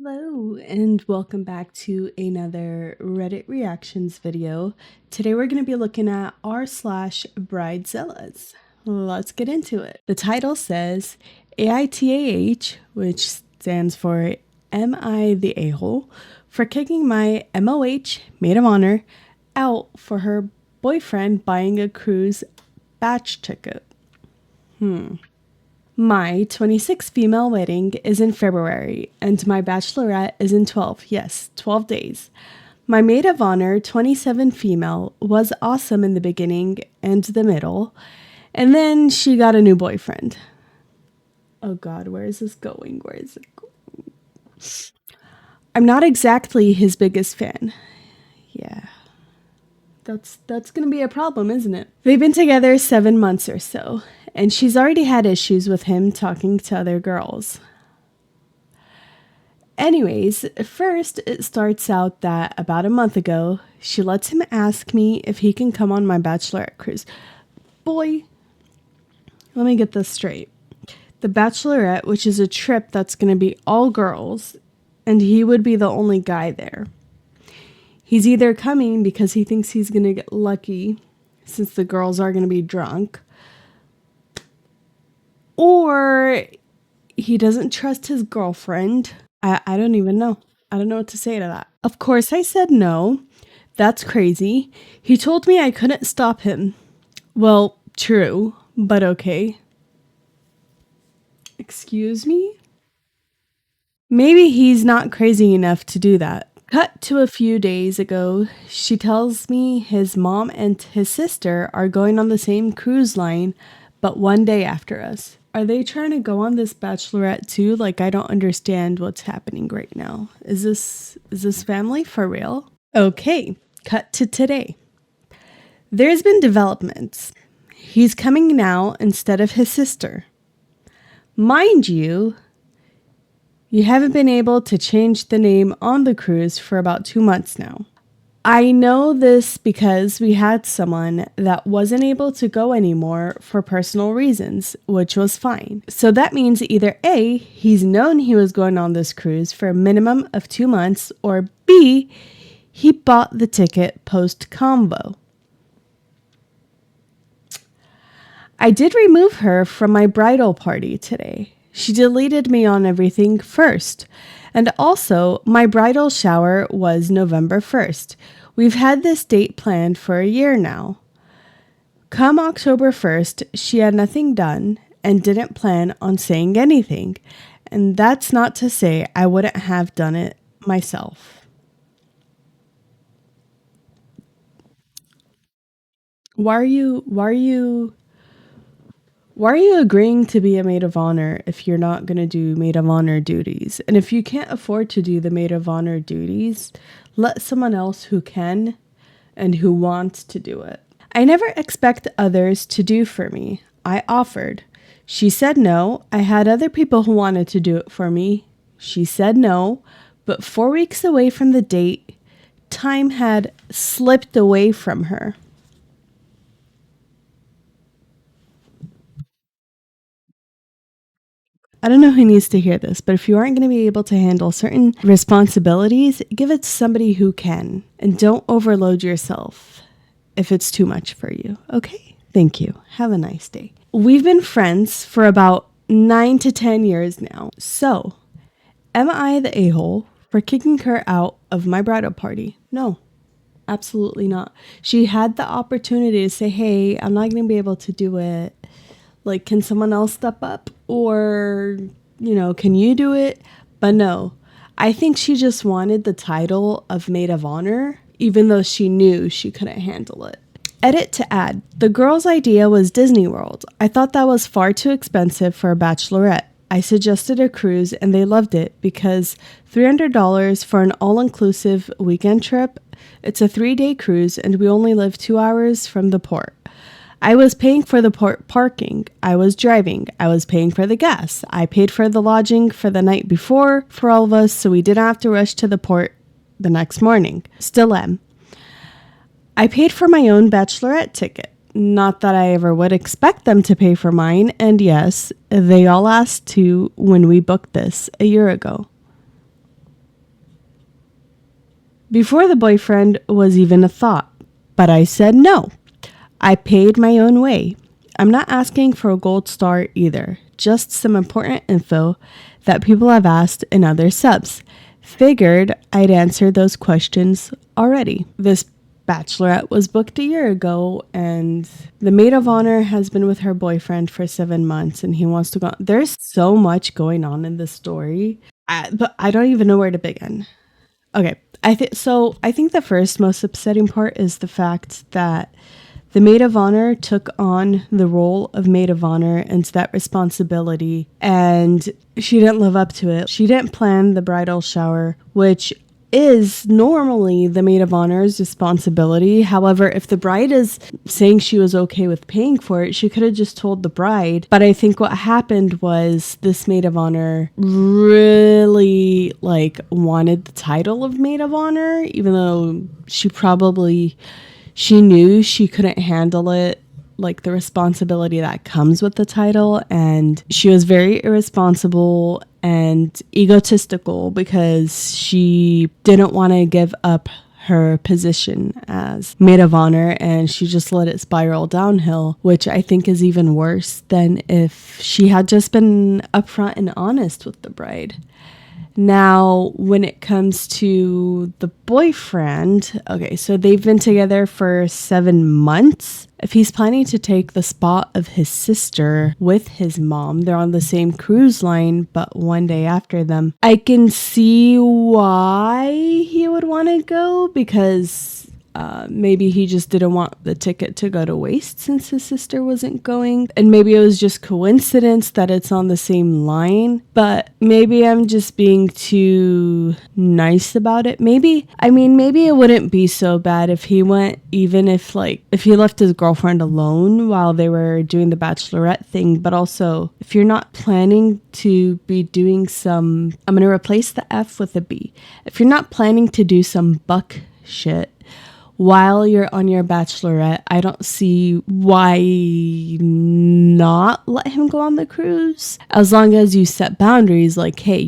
Hello and welcome back to another Reddit reactions video. Today we're going to be looking at r/bridezillas. Let's get into it. The title says AITAH, which stands for Am I the A-hole, for kicking my MOH, Maid of Honor, out for her boyfriend buying a cruise batch ticket. My 26 female wedding is in February, and my bachelorette is in 12. Yes, 12 days. My maid of honor, 27 female, was awesome in the beginning and the middle, and then she got a new boyfriend. Oh God, where is this going? Where is it going? I'm not exactly his biggest fan. Yeah. That's gonna be a problem, isn't it? They've been together 7 months or so, and she's already had issues with him talking to other girls. Anyways, first it starts out that about a month ago, she lets him ask me if he can come on my bachelorette cruise. Boy, let me get this straight. The bachelorette, which is a trip that's gonna be all girls, and he would be the only guy there. He's either coming because he thinks he's going to get lucky since the girls are going to be drunk, or he doesn't trust his girlfriend. I don't even know. I don't know what to say to that. Of course, I said no. That's crazy. He told me I couldn't stop him. Well, true, but okay. Excuse me? Maybe he's not crazy enough to do that. Cut to a few days ago, she tells me his mom and his sister are going on the same cruise line, but one day after us. Are they trying to go on this bachelorette too? Like, I don't understand what's happening right now. Is this family for real? Okay, cut to today. There's been developments. He's coming now instead of his sister. Mind you, you haven't been able to change the name on the cruise for about 2 months now. I know this because we had someone that wasn't able to go anymore for personal reasons, which was fine. So that means either A, he's known he was going on this cruise for a minimum of 2 months, or B, he bought the ticket post-combo. I did remove her from my bridal party today. She deleted me on everything first. And also, my bridal shower was November 1st. We've had this date planned for a year now. Come October 1st, she had nothing done and didn't plan on saying anything. And that's not to say I wouldn't have done it myself. Why are you agreeing to be a maid of honor if you're not going to do maid of honor duties? And if you can't afford to do the maid of honor duties, let someone else who can and who wants to do it. I never expect others to do for me. I offered. She said no. I had other people who wanted to do it for me. She said no. But 4 weeks away from the date, time had slipped away from her. I don't know who needs to hear this, but if you aren't going to be able to handle certain responsibilities, give it to somebody who can. And don't overload yourself if it's too much for you. Okay? Thank you. Have a nice day. We've been friends for about 9 to 10 years now. So, am I the a-hole for kicking her out of my bridal party? No. Absolutely not. She had the opportunity to say, hey, I'm not going to be able to do it. Like, can someone else step up? Or, can you do it? But no, I think she just wanted the title of Maid of Honor, even though she knew she couldn't handle it. Edit to add, the girl's idea was Disney World. I thought that was far too expensive for a bachelorette. I suggested a cruise and they loved it because $300 for an all-inclusive weekend trip. It's a 3-day cruise and we only live 2 hours from the port. I was paying for the port parking. I was driving. I was paying for the gas. I paid for the lodging for the night before for all of us, so we didn't have to rush to the port the next morning. Still am. I paid for my own bachelorette ticket. Not that I ever would expect them to pay for mine, and yes, they all asked to when we booked this a year ago. before the boyfriend was even a thought. But I said no. I paid my own way. I'm not asking for a gold star either, just some important info that people have asked in other subs. Figured I'd answer those questions already. This bachelorette was booked a year ago, and the maid of honor has been with her boyfriend for 7 months, and he wants to go. There's so much going on in this story, but I don't even know where to begin. Okay, I think the first most upsetting part is the fact that the maid of honor took on the role of maid of honor and that responsibility, and she didn't live up to it. She didn't plan the bridal shower, which is normally the maid of honor's responsibility. However, if the bride is saying she was okay with paying for it, she could have just told the bride. But I think what happened was this maid of honor really wanted the title of maid of honor, even though she knew she couldn't handle it, like the responsibility that comes with the title. And she was very irresponsible and egotistical because she didn't want to give up her position as maid of honor, and she just let it spiral downhill, which I think is even worse than if she had just been upfront and honest with the bride. Now, when it comes to the boyfriend, okay, so they've been together for 7 months. If he's planning to take the spot of his sister with his mom, they're on the same cruise line, but one day after them, I can see why he would want to go, because maybe he just didn't want the ticket to go to waste since his sister wasn't going. And maybe it was just coincidence that it's on the same line. But maybe I'm just being too nice about it. Maybe it wouldn't be so bad if he went, even if he left his girlfriend alone while they were doing the bachelorette thing. But also, if you're not planning to be doing I'm going to replace the F with a B. If you're not planning to do some buck shit while you're on your bachelorette, I don't see why not let him go on the cruise. As long as you set boundaries, like, hey,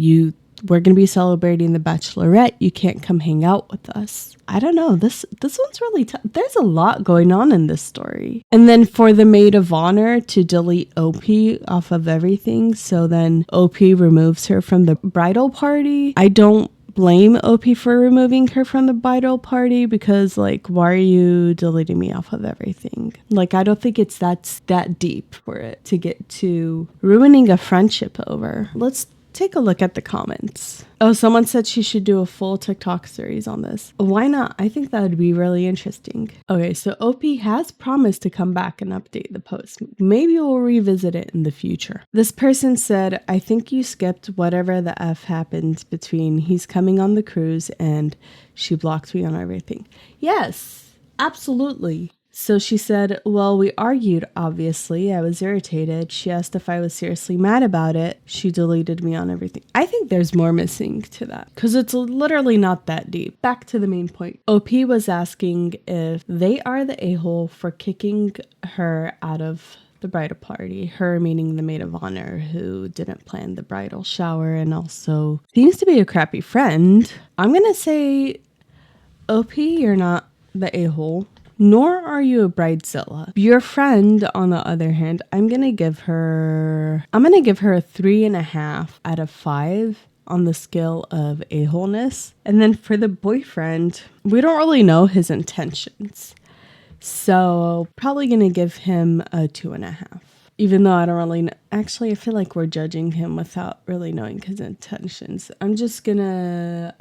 we're going to be celebrating the bachelorette. You can't come hang out with us. I don't know. This one's really tough. There's a lot going on in this story. And then for the maid of honor to delete OP off of everything, so then OP removes her from the bridal party. I don't blame OP for removing her from the bridal party, because why are you deleting me off of everything? I don't think it's that deep for it to get to ruining a friendship over. Let's take a look at the comments. Oh, someone said she should do a full TikTok series on this. Why not? I think that would be really interesting. Okay, so OP has promised to come back and update the post. Maybe we'll revisit it in the future. This person said, I think you skipped whatever the F happened between he's coming on the cruise and she blocked me on everything. Yes, absolutely. So she said, well, we argued, obviously. I was irritated. She asked if I was seriously mad about it. She deleted me on everything. I think there's more missing to that, because it's literally not that deep. Back to the main point. OP was asking if they are the a-hole for kicking her out of the bridal party. Her meaning the maid of honor, who didn't plan the bridal shower and also seems to be a crappy friend. I'm going to say, OP, you're not the a-hole. Nor are you a bridezilla. Your friend, on the other hand, I'm gonna give her a 3.5 out of 5 on the scale of a-holeness. And then for the boyfriend, we don't really know his intentions, so probably gonna give him a 2.5. Even though I don't really know. Actually, I feel like we're judging him without really knowing his intentions. I'm just gonna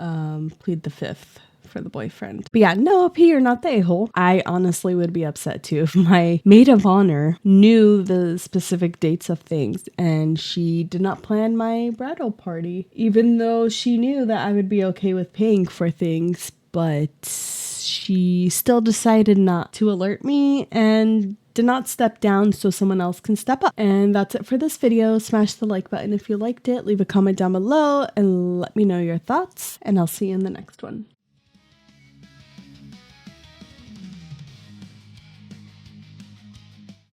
plead the 5th for the boyfriend. But yeah, no, OP, you're not the a-hole. I honestly would be upset too if my maid of honor knew the specific dates of things and she did not plan my bridal party, even though she knew that I would be okay with paying for things. But she still decided not to alert me and did not step down so someone else can step up. And that's it for this video. Smash the like button if you liked it. Leave a comment down below and let me know your thoughts, and I'll see you in the next one.